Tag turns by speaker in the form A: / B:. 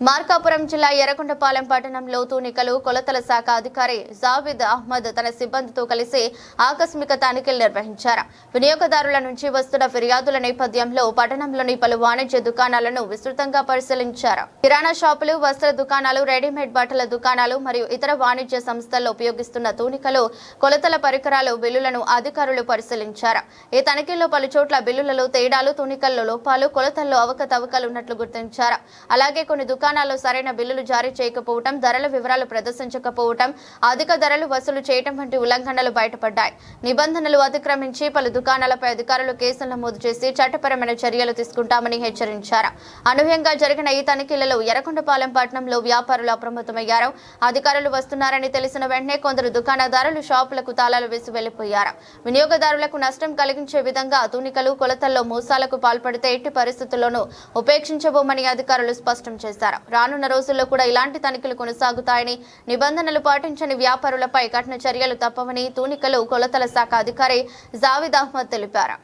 A: మార్కాపురం జిల్లా ఎర్రగొండపాలెం పట్టణంలో తూనికలు కొలతల శాఖ అధికారి జావేద్ అహ్మద్ తన సిబ్బందితో కలిసి ఆకస్మిక తనిఖీలు నిర్వహించారు. వినియోగదారుల నుంచి వస్తున్న ఫిర్యాదుల నేపథ్యంలో పట్టణంలోని పలు వాణిజ్య దుకాణాలను విస్తృతంగా పరిశీలించారు. కిరాణా షాపులు, వస్త్ర దుకాణాలు, రెడీమేడ్ బట్టల దుకాణాలు మరియు ఇతర వాణిజ్య సంస్థల్లో ఉపయోగిస్తున్న తూనికలు, కొలతల పరికరాలు, బిల్లులను అధికారులు పరిశీలించారు. ఈ తనిఖీల్లో పలు చోట్ల బిల్లులలో తేడాలు, తూనికల్లో లోపాలు, కొలతల్లో అవకతవకలు ఉన్నట్లు గుర్తించారు. అలాగే కొన్ని దుకాణాల్లో సరైన బిల్లులు జారీ చేయకపోవడం, ధరల వివరాలు ప్రదర్శించకపోవడం, అధిక ధరలు వసూలు చేయడం వంటి ఉల్లంఘనలు బయటపడ్డాయి. నిబంధనలు అతిక్రమించి పలు దుకాణాలపై అధికారులు కేసులు నమోదు చేసి చట్టపరమైన చర్యలు తీసుకుంటామని హెచ్చరించారు. అనూహ్యంగా జరిగిన ఈ తనిఖీలలో ఎర్రగొండపాలెం పట్టణంలో వ్యాపారులు అప్రమత్తమయ్యారు. అధికారులు వస్తున్నారని తెలిసిన వెంటనే కొందరు దుకాణదారులు షాపులకు తాళాలు వేసి వెళ్లిపోయారు. వినియోగదారులకు నష్టం కలిగించే విధంగా తూనికలు, కొలతల్లో మోసాలకు పాల్పడితే ఎట్టి పరిస్థితుల్లోనూ ఉపేక్షించబోమని అధికారులు స్పష్టం చేశారు. రానున్న రోజుల్లో కూడా ఇలాంటి తనిఖీలు కొనసాగుతాయని, నిబంధనలు పాటించని వ్యాపారులపై కఠిన చర్యలు తప్పవని తూనికలు, కొలతల శాఖ అధికారి జావేద్ అహ్మద్ తెలిపారు.